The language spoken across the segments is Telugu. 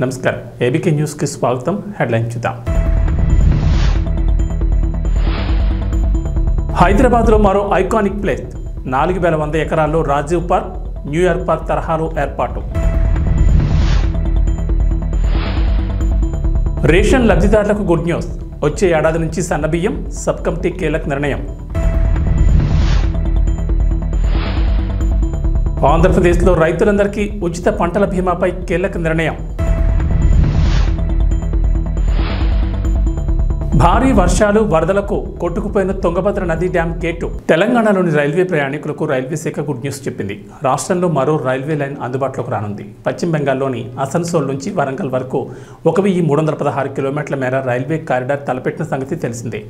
నమస్కారం ఏబీకే న్యూస్ కి స్వాగతం హెడ్లైన్ చూద్దాం హైదరాబాద్ లో మరో ఐకానిక్ ప్లేస్ 4100 ఎకరాల్లో రాజీవ్ పార్క్ న్యూయార్క్ పార్క్ తరహాలో ఏర్పాటు రేషన్ లబ్ధిదారులకు గుడ్ న్యూస్ వచ్చే ఏడాది నుంచి సన్నబియ్యం సబ్ కమిటీ కీలక నిర్ణయం ఆంధ్రప్రదేశ్లో రైతులందరికీ ఉచిత పంటల బీమాపై కీలక నిర్ణయం భారీ వర్షాలు వరదలకు కొట్టుకుపోయిన తుంగభద్ర నది డ్యాం గేటు తెలంగాణలోని రైల్వే ప్రయాణికులకు రైల్వే శాఖ గుడ్ న్యూస్ చెప్పింది. రాష్ట్రంలో మరో రైల్వే లైన్ అందుబాటులోకి రానుంది. పశ్చిమ బెంగాల్లోని అసన్సోల్ నుంచి వరంగల్ వరకు 1316 కిలోమీటర్ల మేర రైల్వే కారిడార్ తలపెట్టిన సంగతి తెలిసిందే.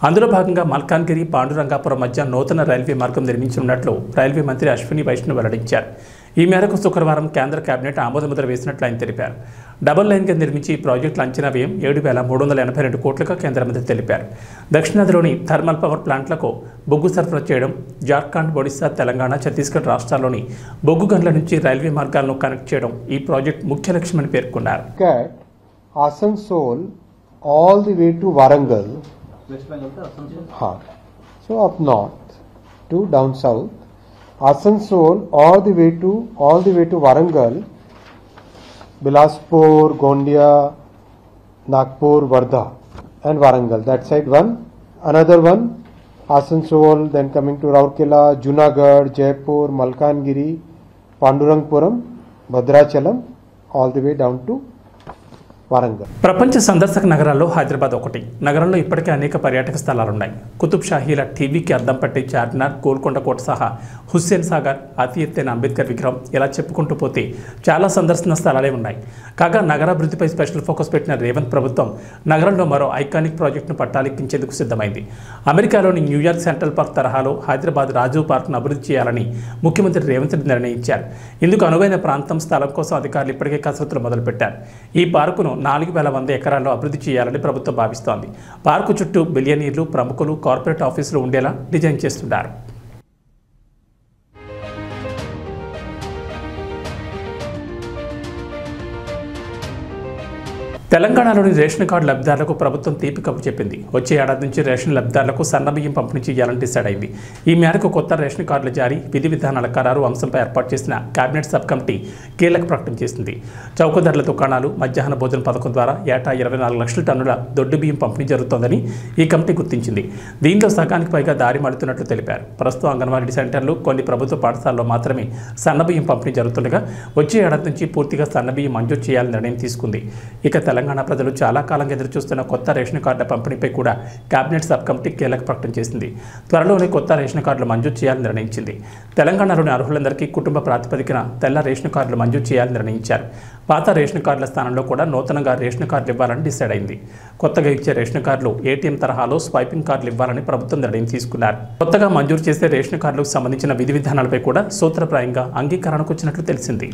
అందులో భాగంగా మల్కాన్గిరి పాండురంగాపురం మధ్య నూతన రైల్వే మార్గం నిర్మించనున్నట్లు రైల్వే మంత్రి అశ్విని వైష్ణవ్ వెల్లడించారు. ఈ మేరకు శుక్రవారం కేంద్ర కేబినెట్ ఆమోదముద్ర వేసినట్లు ఆయన తెలిపారు. డబుల్ లైన్గా నిర్మించి ఈ ప్రాజెక్టుల అంచనా వ్యయం 7,382 కోట్లుగా కేంద్ర మంత్రి తెలిపారు. దక్షిణాదిలోని థర్మల్ పవర్ ప్లాంట్లకు బొగ్గు సరఫరా చేయడం, జార్ఖండ్, ఒడిశా, తెలంగాణ, ఛత్తీస్గఢ్ రాష్ట్రాల్లోని బొగ్గు గనుల నుంచి రైల్వే మార్గాలను కనెక్ట్ చేయడం ఈ ప్రాజెక్టు ముఖ్య లక్ష్యమని పేర్కొన్నారు. Asansol all the way to Warangal, West Bengal to Asansol. So up north to down south, Asansol all the way to Warangal, Bilaspur, Gondia, Nagpur, Wardha and Warangal. That side one, another one, Asansol, then coming to Rourkela, Junagadh, Jaipur, Malkangiri, Pandurangpuram, Bhadrachalam, all the way down to Warangal. ప్రపంచ సందర్శక నగరాల్లో హైదరాబాద్ ఒకటి. నగరంలో ఇప్పటికే అనేక పర్యాటక స్థలాలున్నాయి. కుతుబ్ షాహీల టీవీకి అద్దం పట్టే చార్మినార్, గోల్కొండ కోట సహా హుస్సేన్ సాగర్, అతి ఎత్తైన అంబేద్కర్ విగ్రహం, ఇలా చెప్పుకుంటూ పోతే చాలా సందర్శన స్థలాలే ఉన్నాయి. కాగా నగరాభివృద్ధిపై స్పెషల్ ఫోకస్ పెట్టిన రేవంత్ ప్రభుత్వం నగరంలో మరో ఐకానిక్ ప్రాజెక్టును పట్టాలెక్కించేందుకు సిద్ధమైంది. అమెరికాలోని న్యూయార్క్ సెంట్రల్ పార్క్ తరహాలో హైదరాబాద్ రాజీవ్ పార్క్ను అభివృద్ధి చేయాలని ముఖ్యమంత్రి రేవంత్ రెడ్డి నిర్ణయించారు. ఇందుకు అనువైన ప్రాంతం, స్థలం కోసం అధికారులు ఇప్పటికే కసరత్తులు మొదలుపెట్టారు. ఈ పార్కును 4100 ఎకరాల్లో అభివృద్ధి చేయాలని ప్రభుత్వం భావిస్తోంది. పార్కు చుట్టూ బిలియనీర్లు, ప్రముఖులు, కార్పొరేట్ ఆఫీసులు ఉండేలా డిజైన్ చేస్తున్నారు. తెలంగాణలోని రేషన్ కార్డు లబ్ధిదారులకు ప్రభుత్వం తీపి కబురు చెప్పింది. వచ్చే ఏడాది నుంచి రేషన్ లబ్ధిదారులకు సన్నబియ్యం పంపిణీ చేయాలని డిసైడ్ అయింది. ఈ మేరకు కొత్త రేషన్ కార్డుల జారీ, విధి విధానాల ఖరారు అంశంపై ఏర్పాటు చేసిన కేబినెట్ సబ్ కమిటీ కీలక ప్రకటన చేసింది. చౌక ధరల దుకాణాలు, మధ్యాహ్న భోజన పథకం ద్వారా ఏటా 24 లక్షల టన్నుల దొడ్డు బియ్యం పంపిణీ జరుగుతోందని ఈ కమిటీ గుర్తించింది. దీంతో సగానికి పైగా దారి మడుతున్నట్లు తెలిపారు. ప్రస్తుతం అంగన్వాడీ సెంటర్లు, కొన్ని ప్రభుత్వ పాఠశాలలో మాత్రమే సన్నబియ్యం పంపిణీ జరుగుతుండగా వచ్చే ఏడాది నుంచి పూర్తిగా సన్నబియ్యం మంజూరు చేయాలని నిర్ణయం తీసుకుంది. ఇక తెలంగాణ ప్రజలు చాలా కాలంగా ఎదురుచూస్తున్న కొత్త రేషన్ కార్డుల పంపిణీపై కూడా కేబినెట్ సబ్ కమిటీ కీలక ప్రకటన చేసింది. త్వరలోనే కొత్త రేషన్ కార్డులు మంజూరు చేయాలని నిర్ణయించింది. తెలంగాణలోని అర్హులందరికీ కుటుంబ ప్రాతిపదికన తెల్ల రేషన్ కార్డులు మంజూరు చేయాలని నిర్ణయించారు. పాత రేషన్ కార్డుల స్థానంలో కూడా నూతనంగా రేషన్ కార్డులు ఇవ్వాలని డిసైడ్ అయింది. కొత్తగా ఇచ్చే రేషన్ కార్డులు ఏటీఎం తరహాలో స్వైపింగ్ కార్డులు ఇవ్వాలని ప్రభుత్వం నిర్ణయం తీసుకున్నారు. కొత్తగా మంజూరు చేసే రేషన్ కార్డులకు సంబంధించిన విధి విధానాలపై కూడా సూత్రప్రాయంగా అంగీకారానికి వచ్చినట్లు తెలిసింది.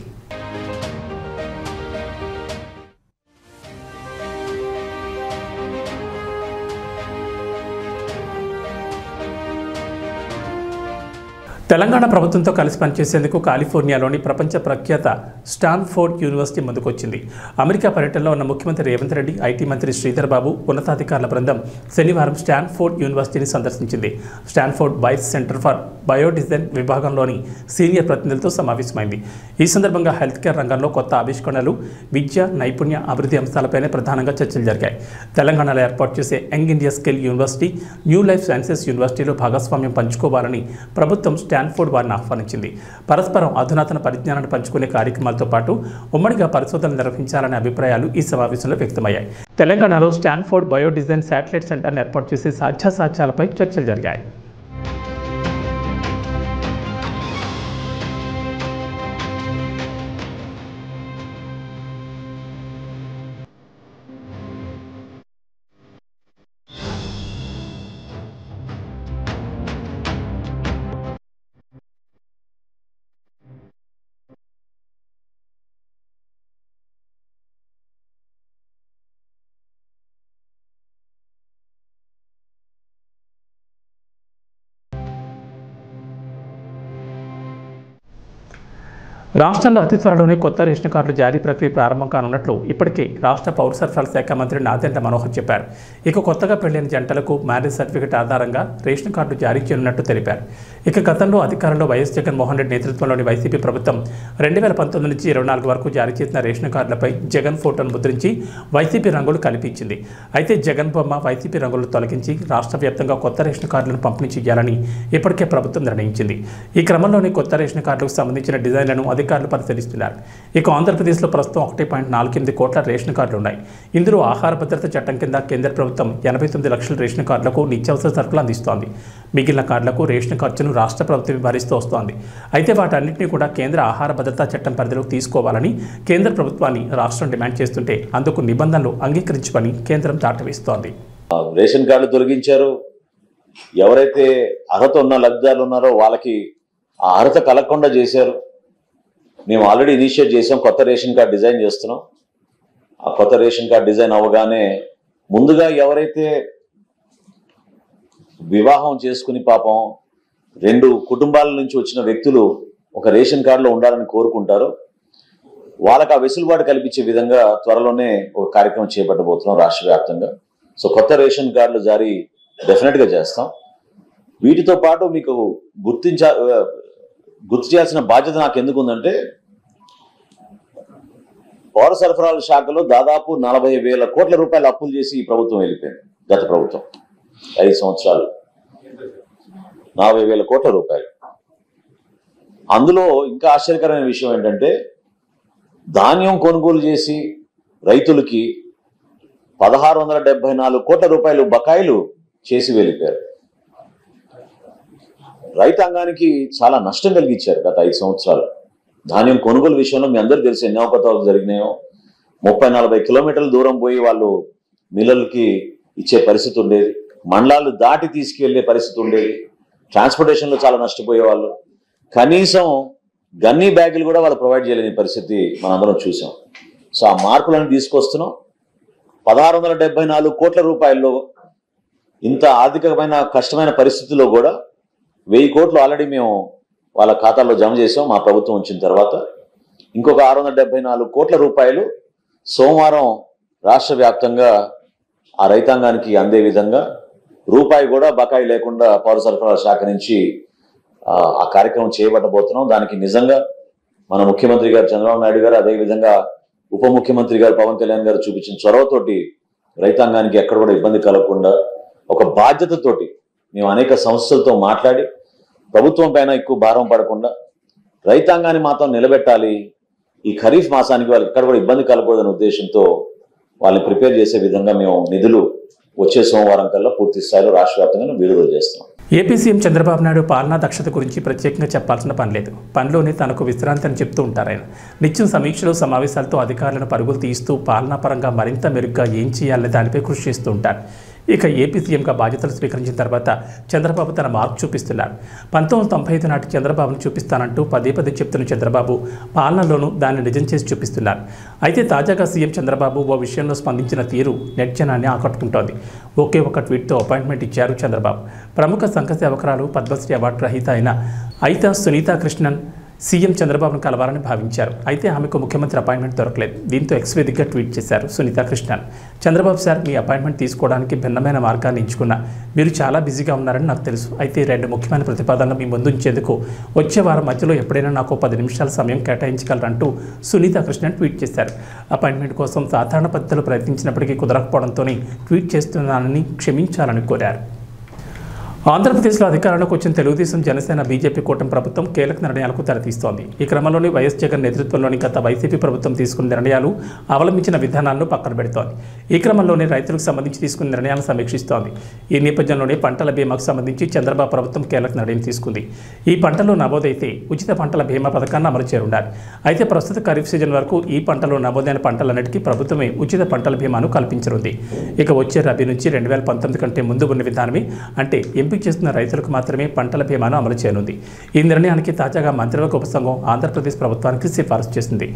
తెలంగాణ ప్రభుత్వంతో కలిసి పనిచేసేందుకు కాలిఫోర్నియాలోని ప్రపంచ ప్రఖ్యాత స్టాన్ఫోర్డ్ యూనివర్సిటీ ముందుకొచ్చింది. అమెరికా పర్యటనలో ఉన్న ముఖ్యమంత్రి రేవంత్ రెడ్డి, ఐటీ మంత్రి శ్రీధర్ బాబు ఉన్నతాధికారుల బృందం శనివారం స్టాన్ఫోర్డ్ యూనివర్సిటీని సందర్శించింది. స్టాన్ఫోర్డ్ వైస్ సెంటర్ ఫర్ బయోడిజైన్ విభాగంలోని సీనియర్ ప్రతినిధులతో సమావేశమైంది. ఈ సందర్భంగా హెల్త్ కేర్ రంగంలో కొత్త ఆవిష్కరణలు, విద్య, నైపుణ్య అభివృద్ధి అంశాలపైనే ప్రధానంగా చర్చలు జరిగాయి. తెలంగాణలో ఏర్పాటు చేసే young India skill university, new life sciences యూనివర్సిటీలో భాగస్వామ్యం పంచుకోవాలని ప్రభుత్వం స్టాన్ఫోర్డ్ వారిని ఆహ్వానించింది. పరస్పరం అధునాతన పరిజ్ఞానాన్ని పంచుకునే కార్యక్రమాలతో పాటు ఉమ్మడిగా పరిశోధనలు నిర్వహించాలనే అభిప్రాయాలు ఈ సమావేశంలో వ్యక్తమయ్యాయి. తెలంగాణలో స్టాన్ఫోర్డ్ బయోడిజైన్ శాటిలైట్ సెంటర్ను ఏర్పాటు చేసే సాధ్యాసాధ్యాలపై చర్చలు జరిగాయి. రాష్ట్రంలో అతి త్వరలోనే కొత్త రేషన్ కార్డుల జారీ ప్రక్రియ ప్రారంభం కానున్నట్లు ఇప్పటికే రాష్ట్ర పౌర సరఫరాల శాఖ మంత్రి నాదెండ్ల మనోహర్ చెప్పారు. ఇక కొత్తగా పెళ్లైన జంటలకు మ్యారేజ్ సర్టిఫికెట్ ఆధారంగా రేషన్ కార్డు జారీ చేయనున్నట్టు తెలిపారు. ఇక గతంలో అధికారంలో వైఎస్ జగన్మోహన్ రెడ్డి నేతృత్వంలోని వైసీపీ ప్రభుత్వం 2019 నుంచి 24 వరకు జారీ చేసిన రేషన్ కార్డులపై జగన్ ఫోటోను ముద్రించి వైసీపీ రంగులు కల్పించింది. అయితే జగన్ బొమ్మ వైసీపీ రంగులు తొలగించి రాష్ట్ర వ్యాప్తంగా కొత్త రేషన్ కార్డులను పంపిణీ చేయాలని ఇప్పటికే ప్రభుత్వం నిర్ణయించింది. ఈ క్రమంలోనే కొత్త రేషన్ కార్డులకు సంబంధించిన డిజైన్లను అధికారులు పరిశీలిస్తున్నారు. ఇక ఆంధ్రప్రదేశ్లో ప్రస్తుతం 1.48 కోట్ల రేషన్ కార్డులు ఉన్నాయి. ఇందులో ఆహార భద్రత చట్టం కింద కేంద్ర ప్రభుత్వం 89 లక్షల రేషన్ కార్డులకు నిత్యావసర సరుకులు అందిస్తోంది. మిగిలిన కార్డులకు రేషన్ ఖర్చును రాష్ట్ర ప్రభుత్వం భరిస్తూ వస్తోంది. అయితే వాటన్నింటినీ కూడా కేంద్ర ఆహార భద్రతా చట్టం పరిధిలోకి తీసుకోవాలని కేంద్ర ప్రభుత్వాన్ని రాష్ట్రం డిమాండ్ చేస్తుంటే అందుకు నిబంధనలు అంగీకరించమని కేంద్రం దాటవేస్తోంది. రేషన్ కార్డులు తొలగించారు. ఎవరైతే అర్హత ఉన్న లబ్ధిదారులు ఉన్నారో వాళ్ళకి ఆ అర్హత కలగకుండా చేశారు. మేము ఆల్రెడీ ఇనిషియేట్ చేసాం, కొత్త రేషన్ కార్డు డిజైన్ చేస్తున్నాం. ఆ కొత్త రేషన్ కార్డు డిజైన్ అవ్వగానే ముందుగా ఎవరైతే వివాహం చేసుకుని పాపం 2 కుటుంబాల నుంచి వచ్చిన వ్యక్తులు ఒక రేషన్ కార్డులో ఉండాలని కోరుకుంటారో వాళ్ళకి ఆ వెసులుబాటు కల్పించే విధంగా త్వరలోనే ఒక కార్యక్రమం చేపట్టబోతున్నాం రాష్ట్ర వ్యాప్తంగా. సో కొత్త రేషన్ కార్డులు జారీ డెఫినెట్గా చేస్తాం. వీటితో పాటు మీకు గుర్తు చేయాల్సిన బాధ్యత నాకు ఎందుకు ఉందంటే, పౌర సరఫరాల శాఖలో దాదాపు 40,000 కోట్ల రూపాయలు అప్పులు చేసి ఈ ప్రభుత్వం వెళ్ళిపోయింది. గత ప్రభుత్వం 5 సంవత్సరాలు 40,000 కోట్ల రూపాయలు. అందులో ఇంకా ఆశ్చర్యకరమైన విషయం ఏంటంటే, ధాన్యం కొనుగోలు చేసి రైతులకి 1,674 కోట్ల రూపాయలు బకాయిలు చేసి వెళ్ళిపోయారు. రైతాంగానికి చాలా నష్టం కలిగించారు గత 5 సంవత్సరాలు. ధాన్యం కొనుగోలు విషయంలో మీ అందరికీ తెలిసి ఎన్ని అవకతవకలు జరిగినాయో. 30-40 కిలోమీటర్ల దూరం పోయి వాళ్ళు మిల్లర్లకి ఇచ్చే పరిస్థితి ఉండేది. మండలాలు దాటి తీసుకెళ్లే పరిస్థితి ఉండేది. ట్రాన్స్పోర్టేషన్లో చాలా నష్టపోయేవాళ్ళు. కనీసం గన్నీ బ్యాగులు కూడా వాళ్ళు ప్రొవైడ్ చేయలేని పరిస్థితి మనందరం చూసాం. సో ఆ మార్పులను తీసుకొస్తున్నాం. 1,674 కోట్ల రూపాయల్లో ఇంత ఆర్థికమైన కష్టమైన పరిస్థితుల్లో కూడా 1000 కోట్లు ఆల్రెడీ మేము వాళ్ళ ఖాతాల్లో జమ చేసాం మా ప్రభుత్వం వచ్చిన తర్వాత. ఇంకొక 674 కోట్ల రూపాయలు సోమవారం రాష్ట్ర వ్యాప్తంగా ఆ రైతాంగానికి అందే విధంగా రూపాయి కూడా బకాయి లేకుండా పౌర సరఫరాల శాఖ నుంచి ఆ కార్యక్రమం చేయబట్టబోతున్నాం. దానికి నిజంగా మన ముఖ్యమంత్రి గారు చంద్రబాబు నాయుడు గారు, అదేవిధంగా ఉప ముఖ్యమంత్రి గారు పవన్ కళ్యాణ్ గారు చూపించిన చొరవతోటి రైతాంగానికి ఎక్కడ కూడా ఇబ్బంది కలగకుండా ఒక బాధ్యతతోటి మేము అనేక సంస్థలతో మాట్లాడి ప్రభుత్వం పైన ఎక్కువ భారం పడకుండా రైతాంగాన్ని మాత్రం నిలబెట్టాలి. ఈ ఖరీఫ్ మాసానికి వాళ్ళకి ఎక్కడ కూడా ఇబ్బంది కలగకూడదనే ఉద్దేశంతో వాళ్ళని ప్రిపేర్ చేసే విధంగా మేము నిధులు వచ్చే సోమవారం కల్లా పూర్తి స్థాయిలో రాష్ట్ర వ్యాప్తంగా విడుదల చేస్తున్నాం. ఏపీ సీఎం చంద్రబాబు నాయుడు పాలనా దక్షత గురించి ప్రత్యేకంగా చెప్పాల్సిన పని లేదు. పనిలోనే తనకు విశ్రాంతి అని చెప్తూ ఉంటారు ఆయన. నిత్యం సమీక్షలు సమావేశాలతో అధికారులను పరుగులు తీస్తూ పాలనా పరంగా మరింత మెరుగ్గా ఏం చేయాలనే దానిపై కృషి చేస్తూ ఉంటారు. ఇక ఏపీ సీఎంగా బాధ్యతలు స్వీకరించిన తర్వాత చంద్రబాబు తన మార్పు చూపిస్తున్నారు. 1995 నాటి చంద్రబాబును చూపిస్తానంటూ పదే చెప్తున్న చంద్రబాబు పాలనలోనూ దాన్ని నిజం చేసి చూపిస్తున్నారు. అయితే తాజాగా సీఎం చంద్రబాబు ఓ విషయంలో స్పందించిన తీరు నెట్ జనాన్ని ఆకట్టుకుంటోంది. ఒకే ఒక ట్వీట్తో అపాయింట్మెంట్ ఇచ్చారు చంద్రబాబు. ప్రముఖ సంఘ సేవకురాలు పద్మశ్రీ అవార్డు రహిత అయిన అయితా సునీతా కృష్ణన్ సీఎం చంద్రబాబును కలవాలని భావించారు. అయితే ఆమెకు ముఖ్యమంత్రి అపాయింట్మెంట్ దొరకలేదు. దీంతో ఎక్స్వేదిక్గా ట్వీట్ చేశారు సునీతా కృష్ణన్. చంద్రబాబు సార్, మీ అపాయింట్మెంట్ తీసుకోవడానికి భిన్నమైన మార్గాన్ని ఎంచుకున్నా. మీరు చాలా బిజీగా ఉన్నారని నాకు తెలుసు. అయితే 2 ముఖ్యమైన ప్రతిపాదనలు మీ ముందు ఉంచేందుకు వచ్చే వారం మధ్యలో ఎప్పుడైనా నాకు 10 నిమిషాల సమయం కేటాయించగలరంటూ సునీతా కృష్ణన్ ట్వీట్ చేశారు. అపాయింట్మెంట్ కోసం సాధారణ పద్ధతిలో ప్రయత్నించినప్పటికీ కుదరకపోవడంతోనే ట్వీట్ చేస్తున్నానని క్షమించాలని కోరారు. ఆంధ్రప్రదేశ్లో అధికారంలోకి వచ్చిన తెలుగుదేశం, జనసేన, బీజేపీ కూటమి ప్రభుత్వం కీలక నిర్ణయాలకు తెరతీస్తోంది. ఈ క్రమంలోనే వైఎస్ జగన్ నేతృత్వంలోని గత వైసీపీ ప్రభుత్వం తీసుకున్న నిర్ణయాలు, అవలంబించిన విధానాలను పక్కన పెడుతోంది. ఈ క్రమంలోనే రైతులకు సంబంధించి తీసుకున్న నిర్ణయాలను సమీక్షిస్తోంది. ఈ నేపథ్యంలోనే పంటల బీమాకు సంబంధించి చంద్రబాబు ప్రభుత్వం కీలక నిర్ణయం తీసుకుంది. ఈ పంటలో నమోదైతే ఉచిత పంటల బీమా పథకాన్ని అమలు చేరుండాలి. అయితే ప్రస్తుత ఖరీఫ్ సీజన్ వరకు ఈ పంటలో నమోదైన పంటలన్నిటికీ ప్రభుత్వమే ఉచిత పంటల బీమాను కల్పించనుంది. ఇక వచ్చే రబీ నుంచి 2019 కంటే ముందు ఉన్న విధానమే, అంటే ఎంపిక చేస్తున్న రైతులకు మాత్రమే పంటల బీమాను అమలు చేయనుంది. ఈ నిర్ణయానికి తాజాగా మంత్రివర్గ ఉపసంఘం ఆంధ్రప్రదేశ్ ప్రభుత్వానికి సిఫారసు చేసింది.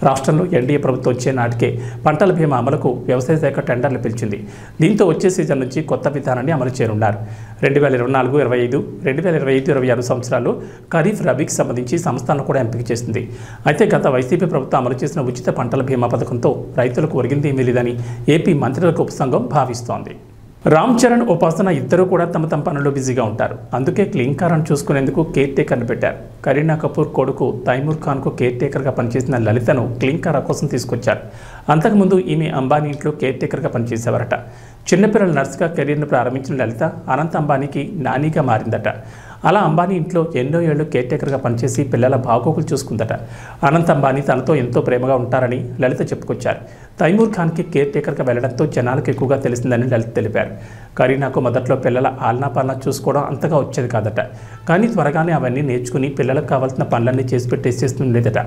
రాష్ట్రంలో ఎన్డీఏ ప్రభుత్వం వచ్చే నాటికే పంటల బీమా అమలుకు వ్యవసాయ శాఖ టెండర్లు పిలిచింది. దీంతో వచ్చే సీజన్ నుంచి కొత్త విధానాన్ని అమలు చేయనున్నారు. 2024-25, 2025-26 సంవత్సరాల్లో ఖరీఫ్, రబీకి సంబంధించి సంస్థలను కూడా ఎంపిక చేసింది. అయితే గత వైసీపీ ప్రభుత్వం అమలు చేసిన ఉచిత పంటల బీమా పథకంతో రైతులకు ఒరిగిందేమీ లేదని ఏపీ మంత్రివర్గ ఉపసంఘం భావిస్తోంది. రామ్ చరణ్, ఉపాసన ఇద్దరూ కూడా తమ పనుల్లో బిజీగా ఉంటారు. అందుకే క్లీంకారాన్ని చూసుకునేందుకు కేర్ టేకర్ని పెట్టారు. కరీనా కపూర్ కొడుకు తైమూర్ ఖాన్కు కేర్ టేకర్గా పనిచేసిన లలితను క్లీంకారా కోసం తీసుకొచ్చారు. అంతకుముందు ఈమె అంబానీ ఇంట్లో కేర్ టేకర్గా పనిచేసేవారట. చిన్నపిల్లల నర్సుగా కెరీర్ను ప్రారంభించిన లలిత అనంత్ అంబానీకి నానీగా మారిందట. అలా అంబానీ ఇంట్లో ఎన్నో ఏళ్లు కేర్ టేకర్గా పనిచేసి పిల్లల బాగోగులు చూసుకుందట. అనంత్ అంబానీ తనతో ఎంతో ప్రేమగా ఉంటారని లలిత చెప్పుకొచ్చారు. తైమూర్ ఖాన్కి కేర్ టేకర్గా వెళ్లడంతో జనాలకు ఎక్కువగా తెలిసిందని లలిత తెలిపారు. కరీనాకు మొదట్లో పిల్లల ఆలనా చూసుకోవడం అంతగా వచ్చేది కాదట. కానీ త్వరగానే అవన్నీ నేర్చుకుని పిల్లలకు కావాల్సిన పనులన్నీ చేసి పెట్టేసేస్తుండేదట.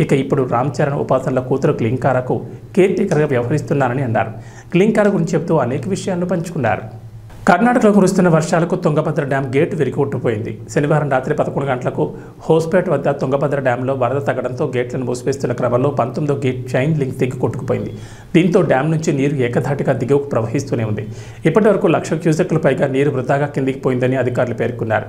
ఇక ఇప్పుడు రామ్ చరణ్, ఉపాసనల కూతురు క్లీంకారాకు కేర్ టేకర్గా వ్యవహరిస్తున్నారని అన్నారు. క్లీంకారా గురించి చెబుతూ అనేక విషయాలను పంచుకున్నారు. కర్ణాటకలో కురుస్తున్న వర్షాలకు తుంగభద్ర డ్యాం గేటు విరిగికొట్టుపోయింది. శనివారం రాత్రి 11 గంటలకు హోస్పేట్ వద్ద తుంగభద్ర డ్యాంలో వరద తగ్గడంతో గేట్లను మూసివేస్తున్న క్రమంలో 19వ గేట్ చైన్ లింక్ తెగి కొట్టుకుపోయింది. దీంతో డ్యాం నుంచి నీరు ఏకధాటిగా దిగువకు ప్రవహిస్తూనే ఉంది. ఇప్పటి వరకు 1,00,000 క్యూసెక్ల పైగా నీరు వృధాగా కిందికి పోయిందని అధికారులు పేర్కొన్నారు.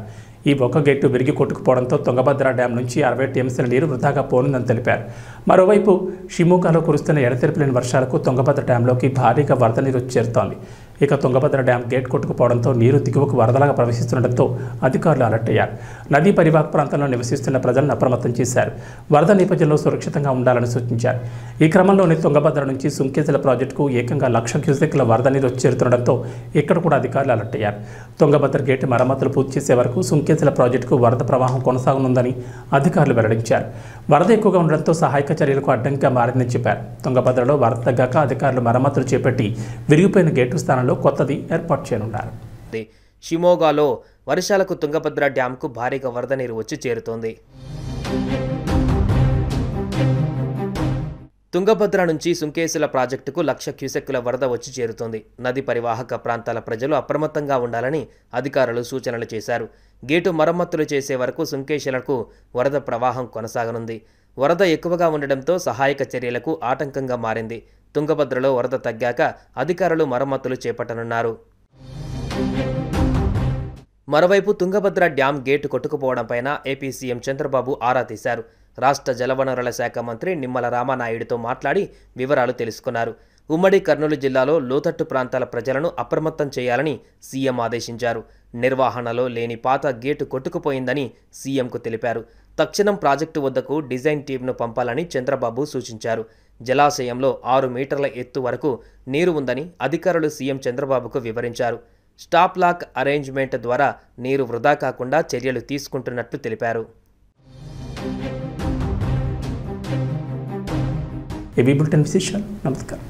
ఈ ఒక్క గేటు విరిగి కొట్టుకుపోవడంతో తుంగభద్ర డ్యాం నుంచి 60 టీఎంసీల నీరు వృధాగా పోనుందని తెలిపారు. మరోవైపు షిమోగాలో కురుస్తున్న ఎడతెరిపిలేని వర్షాలకు తుంగభద్ర డ్యాంలోకి భారీగా వరద నీరు చేరుతోంది. ఇక తుంగభద్ర డ్యాం గేట్ కొట్టుకుపోవడంతో నీరు దిగువకు వరదలాగా ప్రవహిస్తుండటంతో అధికారులు అలర్ట్ అయ్యారు. నదీ పరివాహక ప్రాంతంలో నివసిస్తున్న ప్రజలను అప్రమత్తం చేశారు. వరద నేపథ్యంలో సురక్షితంగా ఉండాలని సూచించారు. ఈ క్రమంలోనే తుంగభద్ర నుంచి సుంకేశల ప్రాజెక్టుకు ఏకంగా 1,00,000 క్యూసెక్ల వరద నీరు చేరుతుండటంతో ఇక్కడ కూడా అధికారులు అలర్ట్ అయ్యారు. తుంగభద్ర గేటు మరమ్మతులు పూర్తి చేసే వరకు సుంకేశల ప్రాజెక్టుకు వరద ప్రవాహం కొనసాగనుందని అధికారులు వెల్లడించారు. వరద ఎక్కువగా ఉండడంతో సహాయక చర్యలకు అడ్డంకిగా మారిందని చెప్పారు. తుంగభద్రలో వరద తగ్గాక అధికారులు మరమ్మతులు చేపట్టి విరిగిపోయిన గేటు స్థానంలో కొత్తది ఏర్పాటు చేయనున్నారు. షిమోగాలో వర్షాలకు తుంగభద్ర డ్యాంకు భారీగా వరద నీరు వచ్చి చేరుతోంది. తుంగభద్ర నుంచి సుంకేశుల ప్రాజెక్టుకు 1,00,000 క్యూసెక్కుల వరద వచ్చి చేరుతోంది. నది పరివాహక ప్రాంతాల ప్రజలు అప్రమత్తంగా ఉండాలని అధికారులు సూచనలు చేశారు. గేటు మరమ్మతులు చేసే వరకు సుంకేశులకు వరద ప్రవాహం కొనసాగనుంది. వరద ఎక్కువగా ఉండడంతో సహాయక చర్యలకు ఆటంకంగా మారింది. తుంగభద్రలో వరద తగ్గాక అధికారులు మరమ్మతులు చేపట్టనున్నారు. మరోవైపు తుంగభద్ర డ్యాం గేటు కొట్టుకుపోవడంపైన ఏపీ సీఎం చంద్రబాబు ఆరా తీశారు. రాష్ట్ర జలవనరుల శాఖ మంత్రి నిమ్మల రామానాయుడుతో మాట్లాడి వివరాలు తెలుసుకున్నారు. ఉమ్మడి కర్నూలు జిల్లాలో లోతట్టు ప్రాంతాల ప్రజలను అప్రమత్తం చేయాలని సీఎం ఆదేశించారు. నిర్వహణలో లేని పాత గేటు కొట్టుకుపోయిందని సీఎంకు తెలిపారు. తక్షణం ప్రాజెక్టు వద్దకు డిజైన్ టీంను పంపాలని చంద్రబాబు సూచించారు. జలాశయంలో 6 మీటర్ల ఎత్తు వరకు నీరు ఉందని అధికారులు సీఎం చంద్రబాబుకు వివరించారు. స్టాప్ లాక్ అరేంజ్మెంట్ ద్వారా నీరు వృధా కాకుండా చర్యలు తీసుకుంటున్నట్లు తెలిపారు. ఏబీ బులెటిన్ విశేషాలు. నమస్కారం.